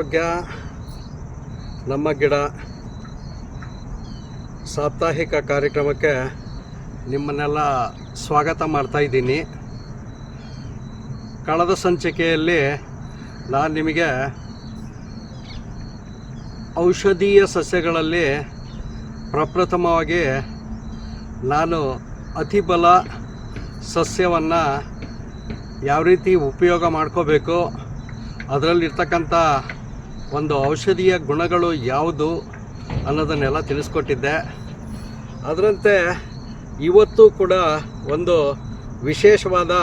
ಆರೋಗ್ಯ ನಮ್ಮ ಗಿಡ ಸಾಪ್ತಾಹಿಕ ಕಾರ್ಯಕ್ರಮಕ್ಕೆ ನಿಮ್ಮನ್ನೆಲ್ಲ ಸ್ವಾಗತ ಮಾಡ್ತಾಯಿದ್ದೀನಿ. ಕಳೆದ ಸಂಚಿಕೆಯಲ್ಲಿ ನಾನು ನಿಮಗೆ ಔಷಧೀಯ ಸಸ್ಯಗಳಲ್ಲಿ ಪ್ರಪ್ರಥಮವಾಗಿ ನಾನು ಅತಿಬಲ ಸಸ್ಯವನ್ನು ಯಾವ ರೀತಿ ಉಪಯೋಗ ಮಾಡ್ಕೋಬೇಕು, ಅದರಲ್ಲಿರ್ತಕ್ಕಂಥ ಒಂದು ಔಷಧೀಯ ಗುಣಗಳು ಯಾವುದು ಅನ್ನೋದನ್ನೆಲ್ಲ ತಿಳಿಸ್ಕೊಟ್ಟಿದ್ದೆ. ಅದರಂತೆ ಇವತ್ತು ಕೂಡ ಒಂದು ವಿಶೇಷವಾದ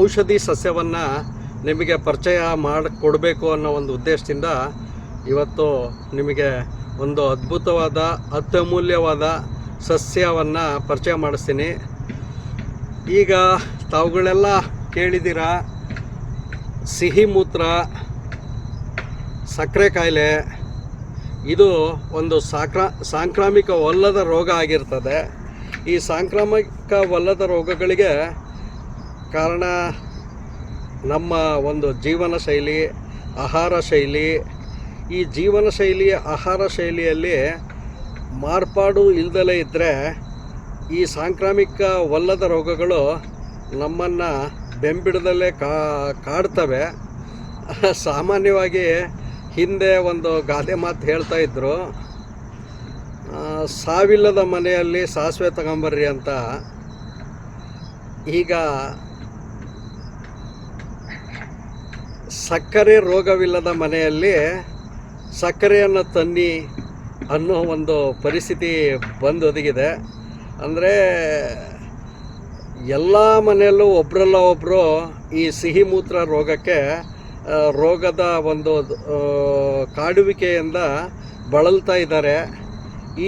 ಔಷಧಿ ಸಸ್ಯವನ್ನು ನಿಮಗೆ ಪರಿಚಯ ಮಾಡಿಕೊಡ್ಬೇಕು ಅನ್ನೋ ಒಂದು ಉದ್ದೇಶದಿಂದ ಇವತ್ತು ನಿಮಗೆ ಒಂದು ಅದ್ಭುತವಾದ ಅತ್ಯಮೂಲ್ಯವಾದ ಸಸ್ಯವನ್ನು ಪರಿಚಯ ಮಾಡಿಸ್ತೀನಿ. ಈಗ ತಾವುಗಳೆಲ್ಲ ಕೇಳಿದ್ದೀರ, ಸಿಹಿ ಮೂತ್ರ, ಸಕ್ಕರೆ ಕಾಯಿಲೆ ಇದು ಒಂದು ಸಾಂಕ್ರಾಮಿಕವಲ್ಲದ ರೋಗ ಆಗಿರ್ತದೆ. ಈ ಸಾಂಕ್ರಾಮಿಕವಲ್ಲದ ರೋಗಗಳಿಗೆ ಕಾರಣ ನಮ್ಮ ಒಂದು ಜೀವನ ಶೈಲಿ, ಆಹಾರ ಶೈಲಿ. ಈ ಜೀವನ ಶೈಲಿ, ಆಹಾರ ಶೈಲಿಯಲ್ಲಿ ಮಾರ್ಪಾಡು ಇಲ್ದಲೇ ಇದ್ದರೆ ಈ ಸಾಂಕ್ರಾಮಿಕವಲ್ಲದ ರೋಗಗಳು ನಮ್ಮನ್ನು ಬೆಂಬಿಡದಲ್ಲೇ ಕಾಡ್ತವೆ. ಸಾಮಾನ್ಯವಾಗಿ ಹಿಂದೆ ಒಂದು ಗಾದೆ ಮಾತು ಹೇಳ್ತಾ ಇದ್ದರು, ಸಾವಿಲ್ಲದ ಮನೆಯಲ್ಲಿ ಸಾಸಿವೆ ತಗೊಂಬರ್ರಿ ಅಂತ. ಈಗ ಸಕ್ಕರೆ ರೋಗವಿಲ್ಲದ ಮನೆಯಲ್ಲಿ ಸಕ್ಕರೆಯನ್ನು ತನ್ನಿ ಅನ್ನೋ ಒಂದು ಪರಿಸ್ಥಿತಿ ಬಂದೊದಗಿದೆ. ಅಂದರೆ ಎಲ್ಲ ಮನೆಯಲ್ಲೂ ಒಬ್ಬರಲ್ಲ ಒಬ್ಬರು ಈ ಸಿಹಿ ಮೂತ್ರ ರೋಗದ ಒಂದು ಕಾಡುವಿಕೆಯಿಂದ ಬಳಲ್ತಾ ಇದ್ದಾರೆ.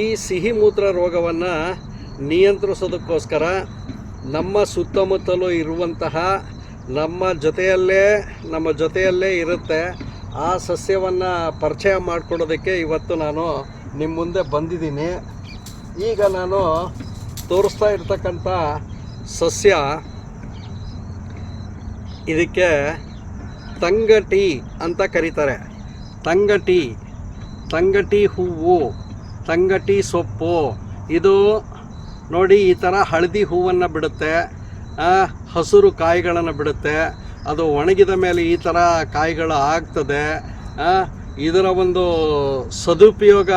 ಈ ಸಿಹಿ ಮೂತ್ರ ರೋಗವನ್ನು ನಿಯಂತ್ರಿಸೋದಕ್ಕೋಸ್ಕರ ನಮ್ಮ ಸುತ್ತಮುತ್ತಲೂ ಇರುವಂತಹ ನಮ್ಮ ಜೊತೆಯಲ್ಲೇ ಇರುತ್ತೆ ಆ ಸಸ್ಯವನ್ನು ಪರಿಚಯ ಮಾಡಿಕೊಡೋದಕ್ಕೆ ಇವತ್ತು ನಾನು ನಿಮ್ಮ ಮುಂದೆ ಬಂದಿದ್ದೀನಿ. ಈಗ ನಾನು ತೋರಿಸ್ತಾ ಇರ್ತಕ್ಕಂಥ ಸಸ್ಯ, ಇದಕ್ಕೆ ತಂಗಟಿ ಅಂತ ಕರೀತಾರೆ. ತಂಗಟಿ ಹೂವು, ತಂಗಟಿ ಸೊಪ್ಪು. ಇದು ನೋಡಿ, ಈ ಥರ ಹಳದಿ ಹೂವನ್ನು ಬಿಡುತ್ತೆ, ಹಸಿರು ಕಾಯಿಗಳನ್ನು ಬಿಡುತ್ತೆ. ಅದು ಒಣಗಿದ ಮೇಲೆ ಈ ಥರ ಕಾಯಿಗಳು ಆಗ್ತದೆ. ಇದರ ಒಂದು ಸದುಪಯೋಗ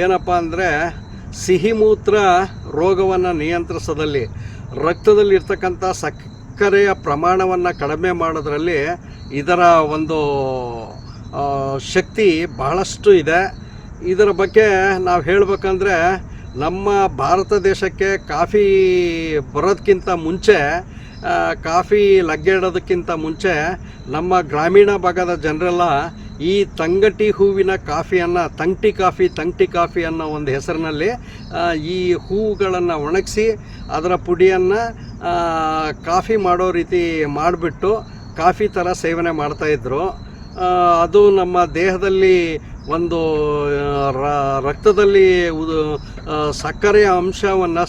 ಏನಪ್ಪ ಅಂದರೆ, ಸಿಹಿ ಮೂತ್ರ ರೋಗವನ್ನು ನಿಯಂತ್ರಿಸೋದಲ್ಲಿ, ರಕ್ತದಲ್ಲಿರ್ತಕ್ಕಂಥ ಸಕ್ಕರೆಯ ಪ್ರಮಾಣವನ್ನು ಕಡಿಮೆ ಮಾಡೋದ್ರಲ್ಲಿ ಇದರ ಒಂದು ಶಕ್ತಿ ಬಹಳಷ್ಟು ಇದೆ. ಇದರ ಬಗ್ಗೆ ನಾವು ಹೇಳಬೇಕಂದ್ರೆ, ನಮ್ಮ ಭಾರತ ದೇಶಕ್ಕೆ ಕಾಫಿ ಬರೋದಕ್ಕಿಂತ ಮುಂಚೆ, ಕಾಫಿ ಲಗ್ಗೆಡೋದಕ್ಕಿಂತ ಮುಂಚೆ ನಮ್ಮ ಗ್ರಾಮೀಣ ಭಾಗದ ಜನರೆಲ್ಲ ಈ ತಂಗಟಿ ಹೂವಿನ ಕಾಫಿಯನ್ನು ತಂಗಟಿ ಕಾಫಿ ಅನ್ನೋ ಒಂದು ಹೆಸರಿನಲ್ಲಿ ಈ ಹೂವುಗಳನ್ನು ಒಣಗಿಸಿ ಅದರ ಪುಡಿಯನ್ನು ಕಾಫಿ ಮಾಡೋ ರೀತಿ ಮಾಡಿಬಿಟ್ಟು ಕಾಫಿ ಥರ ಸೇವನೆ ಮಾಡ್ತಾಯಿದ್ರು. ಅದು ನಮ್ಮ ದೇಹದಲ್ಲಿ ಒಂದು ರಕ್ತದಲ್ಲಿ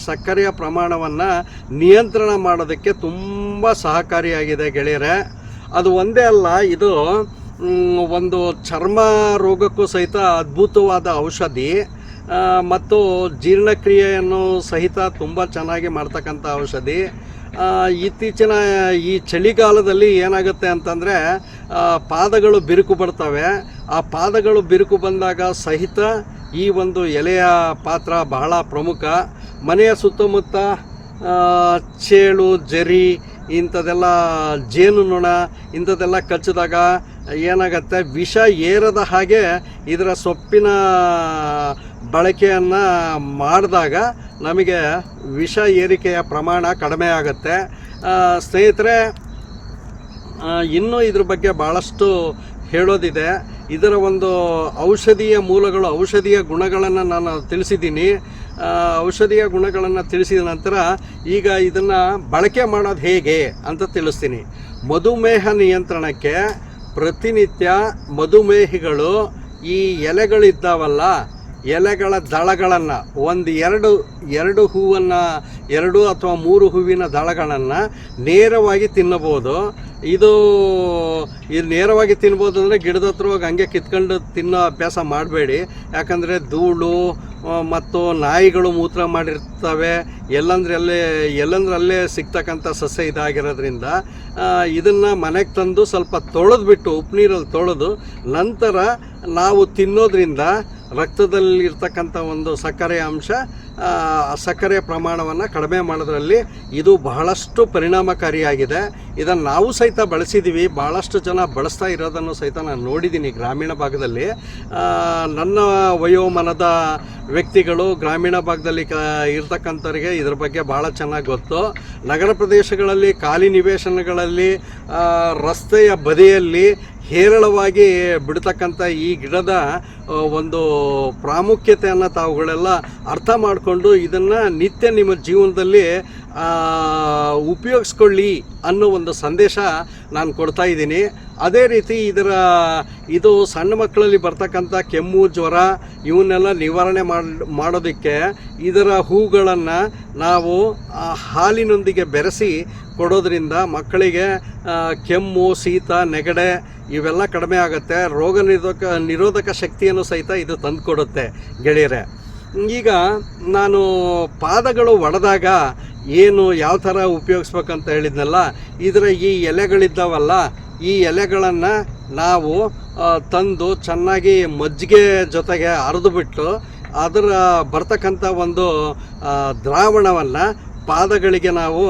ಸಕ್ಕರೆಯ ಪ್ರಮಾಣವನ್ನು ನಿಯಂತ್ರಣ ಮಾಡೋದಕ್ಕೆ ತುಂಬ ಸಹಕಾರಿಯಾಗಿದೆ ಗೆಳೆಯರೆ. ಅದು ಒಂದೇ ಅಲ್ಲ, ಇದು ಒಂದು ಚರ್ಮ ರೋಗಕ್ಕೂ ಸಹಿತ ಅದ್ಭುತವಾದ ಔಷಧಿ ಮತ್ತು ಜೀರ್ಣಕ್ರಿಯೆಯನ್ನು ಸಹಿತ ತುಂಬ ಚೆನ್ನಾಗಿ ಮಾಡ್ತಕ್ಕಂಥ ಔಷಧಿ. ಇತ್ತೀಚಿನ ಈ ಚಳಿಗಾಲದಲ್ಲಿ ಏನಾಗುತ್ತೆ ಅಂತಂದರೆ, ಪಾದಗಳು ಬಿರುಕು ಬರ್ತವೆ. ಆ ಪಾದಗಳು ಬಿರುಕು ಬಂದಾಗ ಸಹಿತ ಈ ಒಂದು ಎಲೆಯ ಪಾತ್ರ ಬಹಳ ಪ್ರಮುಖ. ಮನೆಯ ಸುತ್ತಮುತ್ತ ಚೇಳು, ಜರಿ, ಇಂಥದ್ದೆಲ್ಲ ಜೇನುನೊಣ ಇಂಥದ್ದೆಲ್ಲ ಕಚ್ಚಿದಾಗ ಏನಾಗುತ್ತೆ, ವಿಷ ಏರದ ಹಾಗೆ ಇದರ ಸೊಪ್ಪಿನ ಬಳಕೆಯನ್ನು ಮಾಡಿದಾಗ ನಮಗೆ ವಿಷ ಏರಿಕೆಯ ಪ್ರಮಾಣ ಕಡಿಮೆ ಆಗುತ್ತೆ. ಸ್ನೇಹಿತರೆ, ಇನ್ನೂ ಇದ್ರ ಬಗ್ಗೆ ಭಾಳಷ್ಟು ಹೇಳೋದಿದೆ. ಇದರ ಒಂದು ಔಷಧೀಯ ಮೂಲಗಳು, ಔಷಧೀಯ ಗುಣಗಳನ್ನು ನಾನು ತಿಳಿಸಿದ್ದೀನಿ. ಔಷಧೀಯ ಗುಣಗಳನ್ನು ತಿಳಿಸಿದ ನಂತರ ಈಗ ಇದನ್ನು ಬಳಕೆ ಮಾಡೋದು ಹೇಗೆ ಅಂತ ತಿಳಿಸ್ತೀನಿ. ಮಧುಮೇಹ ನಿಯಂತ್ರಣಕ್ಕೆ ಪ್ರತಿನಿತ್ಯ ಮಧುಮೇಹಿಗಳು ಈ ಎಲೆಗಳಿದ್ದಾವಲ್ಲ, ಎಲೆಗಳ ದಳಗಳನ್ನು ಎರಡು ಹೂವನ್ನು 2 ಅಥವಾ 3 ಹೂವಿನ ದಳಗಳನ್ನು ನೇರವಾಗಿ ತಿನ್ನಬಹುದು. ಇದು ನೇರವಾಗಿ ತಿನ್ಬೋದು ಅಂದರೆ ಗಿಡದ ಹತ್ರ ಹೋಗಿ ಹಂಗೆ ಕಿತ್ಕೊಂಡು ತಿನ್ನೋ ಅಭ್ಯಾಸ ಮಾಡಬೇಡಿ. ಯಾಕಂದರೆ ಧೂಳು ಮತ್ತು ನಾಯಿಗಳು ಮೂತ್ರ ಮಾಡಿರ್ತವೆ, ಎಲ್ಲಂದ್ರಲ್ಲೇ ಸಿಗ್ತಕ್ಕಂಥ ಸಸ್ಯ ಇದಾಗಿರೋದ್ರಿಂದ ಇದನ್ನು ಮನೆಗೆ ತಂದು ಸ್ವಲ್ಪ ತೊಳೆದ್ಬಿಟ್ಟು ಉಪ್ಪು ನೀರಲ್ಲಿ ತೊಳೆದು ನಂತರ ನಾವು ತಿನ್ನೋದ್ರಿಂದ ರಕ್ತದಲ್ಲಿರ್ತಕ್ಕಂಥ ಒಂದು ಸಕ್ಕರೆ ಪ್ರಮಾಣವನ್ನು ಕಡಿಮೆ ಮಾಡೋದ್ರಲ್ಲಿ ಇದು ಬಹಳಷ್ಟು ಪರಿಣಾಮಕಾರಿಯಾಗಿದೆ. ಇದನ್ನು ನಾವು ಸಹಿತ ಬಳಸಿದ್ದೀವಿ, ಭಾಳಷ್ಟು ಜನ ಬಳಸ್ತಾ ಇರೋದನ್ನು ಸಹಿತ ನಾನು ನೋಡಿದ್ದೀನಿ ಗ್ರಾಮೀಣ ಭಾಗದಲ್ಲಿ. ನನ್ನ ವಯೋಮಾನದ ವ್ಯಕ್ತಿಗಳು ಗ್ರಾಮೀಣ ಭಾಗದಲ್ಲಿ ಇರ್ತಕ್ಕಂಥವ್ರಿಗೆ ಇದ್ರ ಬಗ್ಗೆ ಭಾಳ ಚೆನ್ನಾಗಿ ಗೊತ್ತು. ನಗರ ಪ್ರದೇಶಗಳಲ್ಲಿ ಖಾಲಿ ನಿವೇಶನಗಳಲ್ಲಿ ರಸ್ತೆಯ ಬದಿಯಲ್ಲಿ ಹೇರಳವಾಗಿ ಬಿಡ್ತಕ್ಕಂಥ ಈ ಗಿಡದ ಒಂದು ಪ್ರಾಮುಖ್ಯತೆಯನ್ನು ತಾವುಗಳೆಲ್ಲ ಅರ್ಥ ಮಾಡಿಕೊಂಡು ಇದನ್ನು ನಿತ್ಯ ನಿಮ್ಮ ಜೀವನದಲ್ಲಿ ಉಪಯೋಗಿಸ್ಕೊಳ್ಳಿ ಅನ್ನೋ ಒಂದು ಸಂದೇಶ ನಾನು ಕೊಡ್ತಾ ಇದ್ದೀನಿ. ಅದೇ ರೀತಿ ಇದು ಸಣ್ಣ ಮಕ್ಕಳಲ್ಲಿ ಬರ್ತಕ್ಕಂಥ ಕೆಮ್ಮು, ಜ್ವರ ಇವನ್ನೆಲ್ಲ ನಿವಾರಣೆ ಮಾಡೋದಕ್ಕೆ ಇದರ ಹೂಗಳನ್ನು ನಾವು ಹಾಲಿನೊಂದಿಗೆ ಬೆರೆಸಿ ಕೊಡೋದ್ರಿಂದ ಮಕ್ಕಳಿಗೆ ಕೆಮ್ಮು, ಶೀತ, ನೆಗಡೆ ಇವೆಲ್ಲ ಕಡಿಮೆ ಆಗುತ್ತೆ. ರೋಗ ನಿರೋಧಕ ಶಕ್ತಿಯನ್ನು ಸಹಿತ ಇದು ತಂದು ಕೊಡುತ್ತೆ ಗೆಳೆಯರೆ. ಈಗ ನಾನು ಪಾದಗಳು ಒಡೆದಾಗ ಯಾವ ಥರ ಉಪಯೋಗಿಸ್ಬೇಕಂತ ಹೇಳಿದ್ನಲ್ಲ, ಈ ಎಲೆಗಳಿದ್ದಾವಲ್ಲ, ಈ ಎಲೆಗಳನ್ನು ನಾವು ತಂದು ಚೆನ್ನಾಗಿ ಮಜ್ಜಿಗೆ ಜೊತೆಗೆ ಅರೆದುಬಿಟ್ಟು ಅದರ ಬರ್ತಕ್ಕಂಥ ಒಂದು ದ್ರಾವಣವನ್ನು ಪಾದಗಳಿಗೆ ನಾವು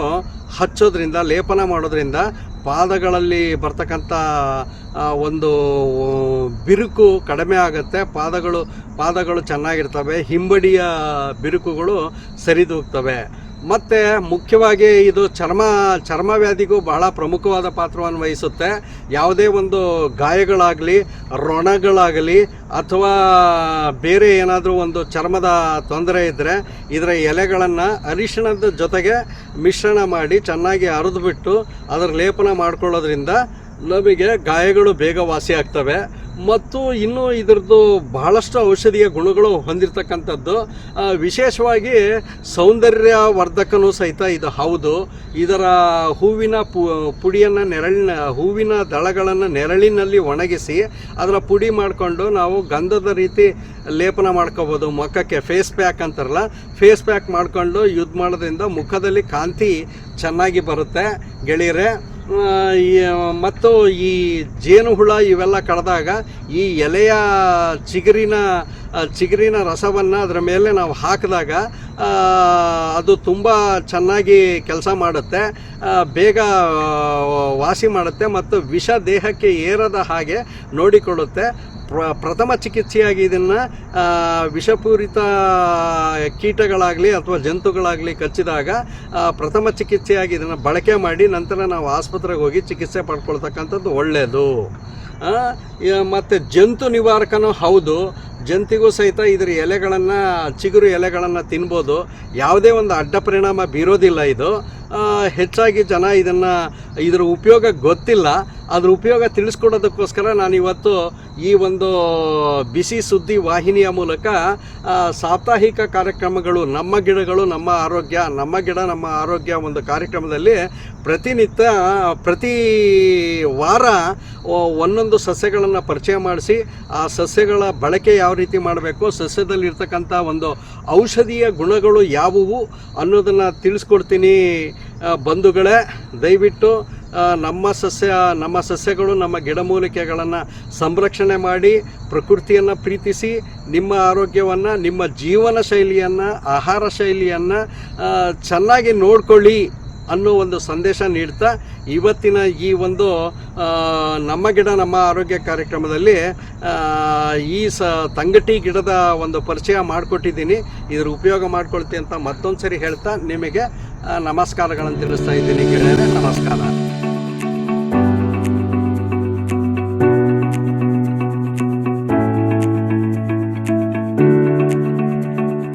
ಹಚ್ಚೋದ್ರಿಂದ, ಲೇಪನ ಮಾಡೋದ್ರಿಂದ ಪಾದಗಳಲ್ಲಿ ಬರ್ತಕ್ಕಂಥ ಒಂದು ಬಿರುಕು ಕಡಿಮೆ ಆಗುತ್ತೆ. ಪಾದಗಳು ಚೆನ್ನಾಗಿರ್ತವೆ, ಹಿಂಬಡಿಯ ಬಿರುಕುಗಳು ಸರಿದೂಗ್ತವೆ. ಮತ್ತು ಮುಖ್ಯವಾಗಿ ಇದು ಚರ್ಮ ವ್ಯಾಧಿಗೂ ಬಹಳ ಪ್ರಮುಖವಾದ ಪಾತ್ರವನ್ನು ವಹಿಸುತ್ತೆ. ಯಾವುದೇ ಒಂದು ಗಾಯಗಳಾಗಲಿ, ರೊಣಗಳಾಗಲಿ ಅಥವಾ ಬೇರೆ ಏನಾದರೂ ಒಂದು ಚರ್ಮದ ತೊಂದರೆ ಇದ್ದರೆ ಇದರ ಎಲೆಗಳನ್ನು ಅರಿಶಿಣದ ಜೊತೆಗೆ ಮಿಶ್ರಣ ಮಾಡಿ ಚೆನ್ನಾಗಿ ಅರೆದುಬಿಟ್ಟು ಅದರ ಲೇಪನ ಮಾಡ್ಕೊಳ್ಳೋದ್ರಿಂದ ನಮಗೆ ಗಾಯಗಳು ಬೇಗ ವಾಸಿಯಾಗ್ತವೆ. ಮತ್ತು ಇನ್ನೂ ಇದರದ್ದು ಬಹಳಷ್ಟು ಔಷಧೀಯ ಗುಣಗಳು ಹೊಂದಿರತಕ್ಕಂಥದ್ದು. ವಿಶೇಷವಾಗಿ ಸೌಂದರ್ಯವರ್ಧಕನೂ ಸಹಿತ ಇದು ಹೌದು. ಇದರ ಹೂವಿನ ದಳಗಳನ್ನು ನೆರಳಿನಲ್ಲಿ ಒಣಗಿಸಿ ಅದರ ಪುಡಿ ಮಾಡಿಕೊಂಡು ನಾವು ಗಂಧದ ರೀತಿ ಲೇಪನ ಮಾಡ್ಕೋಬೋದು. ಮುಖಕ್ಕೆ ಫೇಸ್ ಪ್ಯಾಕ್ ಅಂತಾರಲ್ಲ, ಫೇಸ್ ಪ್ಯಾಕ್ ಮಾಡಿಕೊಂಡು ಯೂಸ್ ಮಾಡೋದ್ರಿಂದ ಮುಖದಲ್ಲಿ ಕಾಂತಿ ಚೆನ್ನಾಗಿ ಬರುತ್ತೆ ಗೆಳೆಯರೆ. ಮತ್ತು ಈ ಜೇನುಹುಳ ಇವೆಲ್ಲ ಕಳೆದಾಗ ಈ ಎಲೆಯ ಚಿಗುರಿನ ರಸವನ್ನು ಅದರ ಮೇಲೆ ನಾವು ಹಾಕಿದಾಗ ಅದು ತುಂಬ ಚೆನ್ನಾಗಿ ಕೆಲಸ ಮಾಡುತ್ತೆ, ಬೇಗ ವಾಸಿ ಮಾಡುತ್ತೆ ಮತ್ತು ವಿಷ ದೇಹಕ್ಕೆ ಏರದ ಹಾಗೆ ನೋಡಿಕೊಳ್ಳುತ್ತೆ. ಪ್ರಥಮ ಚಿಕಿತ್ಸೆಯಾಗಿ ಇದನ್ನು ವಿಷಪೂರಿತ ಕೀಟಗಳಾಗಲಿ ಅಥವಾ ಜಂತುಗಳಾಗಲಿ ಕಚ್ಚಿದಾಗ ಪ್ರಥಮ ಚಿಕಿತ್ಸೆಯಾಗಿ ಇದನ್ನು ಬಳಕೆ ಮಾಡಿ ನಂತರ ನಾವು ಆಸ್ಪತ್ರೆಗೆ ಹೋಗಿ ಚಿಕಿತ್ಸೆ ಪಡ್ಕೊಳ್ತಕ್ಕಂಥದ್ದು ಒಳ್ಳೆಯದು. ಮತ್ತು ಜಂತು ನಿವಾರಕನೂ ಹೌದು. ಜಂತಿಗೂ ಸಹಿತ ಇದರ ಚಿಗುರು ಎಲೆಗಳನ್ನು ತಿನ್ಬೋದು. ಯಾವುದೇ ಒಂದು ಅಡ್ಡ ಪರಿಣಾಮ ಬೀರೋದಿಲ್ಲ. ಇದು ಹೆಚ್ಚಾಗಿ ಜನ ಇದರ ಉಪಯೋಗ ಗೊತ್ತಿಲ್ಲ. ಅದ್ರ ಉಪಯೋಗ ತಿಳಿಸ್ಕೊಡೋದಕ್ಕೋಸ್ಕರ ನಾನಿವತ್ತು ಈ ಒಂದು ಬಿಸಿ ಸುದ್ದಿ ವಾಹಿನಿಯ ಮೂಲಕ ಸಾಪ್ತಾಹಿಕ ಕಾರ್ಯಕ್ರಮಗಳು, ನಮ್ಮ ಗಿಡಗಳು ನಮ್ಮ ಆರೋಗ್ಯ, ನಮ್ಮ ಗಿಡ ನಮ್ಮ ಆರೋಗ್ಯ ಒಂದು ಕಾರ್ಯಕ್ರಮದಲ್ಲಿ ಪ್ರತಿ ವಾರ ಒಂದೊಂದು ಸಸ್ಯಗಳನ್ನು ಪರಿಚಯ ಮಾಡಿಸಿ ಆ ಸಸ್ಯಗಳ ಬಳಕೆ ಯಾವ ರೀತಿ ಮಾಡಬೇಕು, ಸಸ್ಯದಲ್ಲಿರ್ತಕ್ಕಂಥ ಒಂದು ಔಷಧೀಯ ಗುಣಗಳು ಯಾವುವು ಅನ್ನೋದನ್ನು ತಿಳಿಸ್ಕೊಡ್ತೀನಿ ಬಂಧುಗಳೇ. ದಯವಿಟ್ಟು ನಮ್ಮ ಸಸ್ಯಗಳು, ನಮ್ಮ ಗಿಡಮೂಲಿಕೆಗಳನ್ನು ಸಂರಕ್ಷಣೆ ಮಾಡಿ ಪ್ರಕೃತಿಯನ್ನು ಪ್ರೀತಿಸಿ ನಿಮ್ಮ ಆರೋಗ್ಯವನ್ನು, ನಿಮ್ಮ ಜೀವನ ಶೈಲಿಯನ್ನು, ಆಹಾರ ಶೈಲಿಯನ್ನು ಚೆನ್ನಾಗಿ ನೋಡ್ಕೊಳ್ಳಿ ಅನ್ನೋ ಒಂದು ಸಂದೇಶ ನೀಡ್ತಾ ಇವತ್ತಿನ ಈ ಒಂದು ನಮ್ಮ ಗಿಡ ನಮ್ಮ ಆರೋಗ್ಯ ಕಾರ್ಯಕ್ರಮದಲ್ಲಿ ಈ ತಂಗಟಿ ಗಿಡದ ಒಂದು ಪರಿಚಯ ಮಾಡಿಕೊಟ್ಟಿದ್ದೀನಿ. ಇದರ ಉಪಯೋಗ ಮಾಡ್ಕೊಳ್ತೀನಿ ಅಂತ ಮತ್ತೊಂದು ಸರಿ ಹೇಳ್ತಾ ನಿಮಗೆ ನಮಸ್ಕಾರಗಳನ್ನು ತಿಳಿಸ್ತಾ ಇದ್ದೀನಿ ಗೆಳೆಯರೇ. ನಮಸ್ಕಾರ.